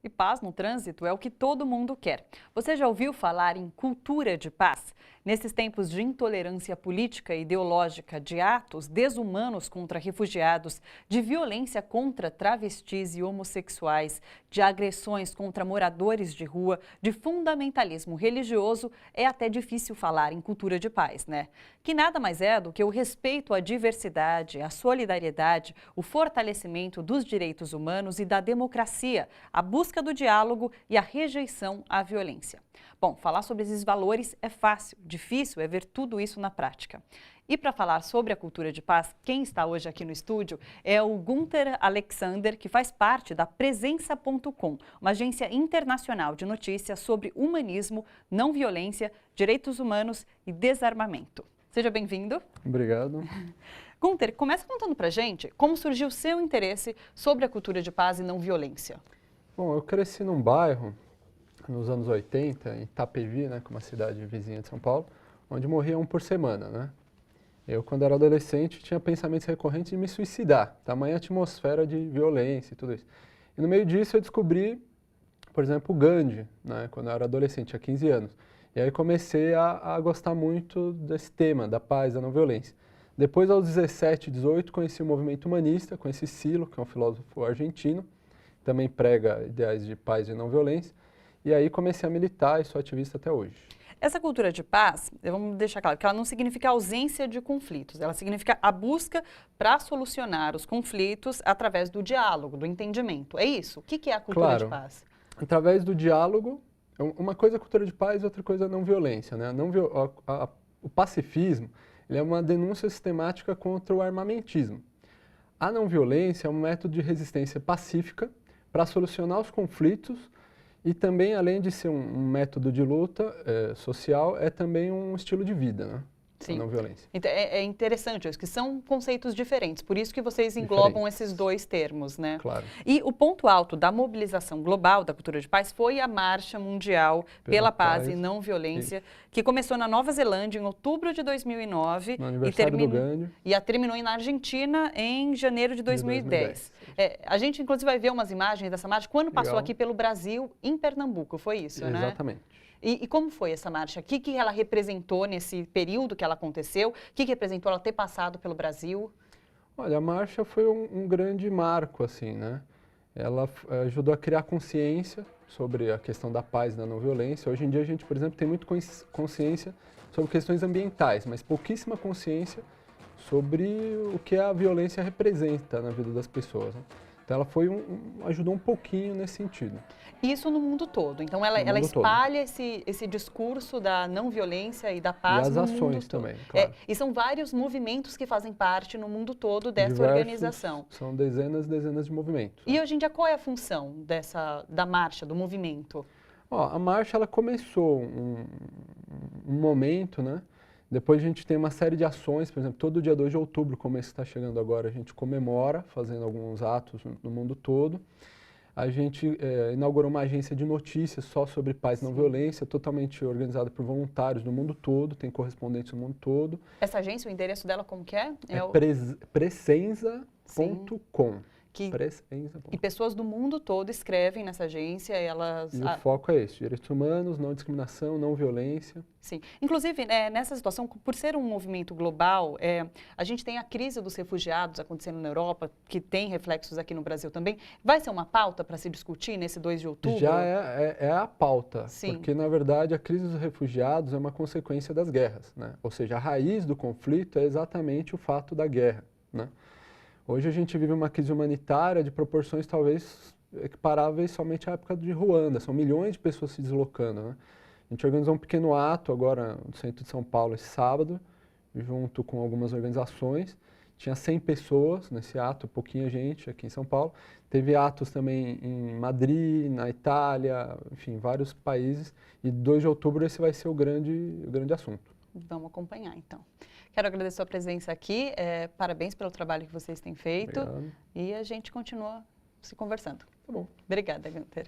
E paz no trânsito é o que todo mundo quer. Você já ouviu falar em cultura de paz? Nesses tempos de intolerância política e ideológica, de atos desumanos contra refugiados, de violência contra travestis e homossexuais, de agressões contra moradores de rua, de fundamentalismo religioso, é até difícil falar em cultura de paz, né? Que nada mais é do que o respeito à diversidade, à solidariedade, o fortalecimento dos direitos humanos e da democracia, a busca do diálogo e a rejeição à violência. Bom, falar sobre esses valores é fácil, difícil é ver tudo isso na prática. E para falar sobre a cultura de paz, quem está hoje aqui no estúdio é o Gunther Alexander, que faz parte da Presença.com, uma agência internacional de notícias sobre humanismo, não violência, direitos humanos e desarmamento. Seja bem-vindo. Obrigado. Gunther, começa contando pra gente como surgiu o seu interesse sobre a cultura de paz e não violência. Bom, eu cresci num bairro, nos anos 80, em Itapevi, né, que é uma cidade vizinha de São Paulo, onde morria um por semana, né? Eu, quando era adolescente, tinha pensamentos recorrentes de me suicidar, tamanha atmosfera de violência e tudo isso. E no meio disso eu descobri, por exemplo, o Gandhi, né, quando eu era adolescente, tinha 15 anos. E aí comecei a gostar muito desse tema, da paz, da não violência. Depois, aos 17, 18, conheci o movimento humanista, conheci Silo, que é um filósofo argentino, também prega ideais de paz e não violência, e aí comecei a militar e sou ativista até hoje. Essa cultura de paz, vamos deixar claro que ela não significa ausência de conflitos, ela significa a busca para solucionar os conflitos através do diálogo, do entendimento. É isso? O que é a cultura de paz? Através do diálogo, uma coisa é cultura de paz, outra coisa é não violência, né? O pacifismo, ele é uma denúncia sistemática contra o armamentismo. A não violência é um método de resistência pacífica para solucionar os conflitos e também, além de ser um método de luta social, é também um estilo de vida, né? Sim. A não violência. Então, é interessante isso, que são conceitos diferentes, por isso que vocês englobam esses dois termos, né? Claro. E o ponto alto da mobilização global da cultura de paz foi a Marcha Mundial pela Paz e Não Violência, que começou na Nova Zelândia em outubro de 2009 no aniversário do Gandhi. E terminou na Argentina em janeiro de 2010. A gente, inclusive, vai ver umas imagens dessa marcha quando passou aqui pelo Brasil, em Pernambuco, foi isso, né? Exatamente. E como foi essa marcha? O que ela representou nesse período que ela aconteceu? O que representou ela ter passado pelo Brasil? Olha, a marcha foi um grande marco, assim, né? Ela ajudou a criar consciência sobre a questão da paz e da não violência. Hoje em dia a gente, por exemplo, tem muito consciência sobre questões ambientais, mas pouquíssima consciência sobre o que a violência representa na vida das pessoas, né? Então ela ajudou um pouquinho nesse sentido. Isso no mundo todo. Então ela espalha esse discurso da não violência e da paz no mundo todo. E as ações também, claro. E são vários movimentos que fazem parte no mundo todo dessa organização. São dezenas de movimentos. E hoje em dia qual é a função da marcha, do movimento? A marcha ela começou um momento, né? Depois a gente tem uma série de ações, por exemplo, todo dia 2 de outubro, como esse está chegando agora, a gente comemora, fazendo alguns atos no mundo todo. A gente inaugurou uma agência de notícias só sobre paz e não violência, totalmente organizada por voluntários no mundo todo, tem correspondentes no mundo todo. Essa agência, o endereço dela como que é? Presença.com. E pessoas do mundo todo escrevem nessa agência, elas... E o foco é esse, direitos humanos, não discriminação, não violência. Sim. Inclusive, nessa situação, por ser um movimento global, a gente tem a crise dos refugiados acontecendo na Europa, que tem reflexos aqui no Brasil também. Vai ser uma pauta para se discutir nesse 2 de outubro? Já é a pauta, Sim. Porque, na verdade, a crise dos refugiados é uma consequência das guerras, né? Ou seja, a raiz do conflito é exatamente o fato da guerra, né? Hoje a gente vive uma crise humanitária de proporções talvez equiparáveis somente à época de Ruanda. São milhões de pessoas se deslocando, né? A gente organizou um pequeno ato agora no centro de São Paulo esse sábado, junto com algumas organizações. Tinha 100 pessoas nesse ato, pouquinha gente aqui em São Paulo. Teve atos também em Madrid, na Itália, enfim, vários países. E 2 de outubro esse vai ser o grande assunto. Vamos acompanhar, então. Quero agradecer a sua presença aqui, parabéns pelo trabalho que vocês têm feito. Obrigado. E a gente continua se conversando. Tá bom. Obrigada, Gunther.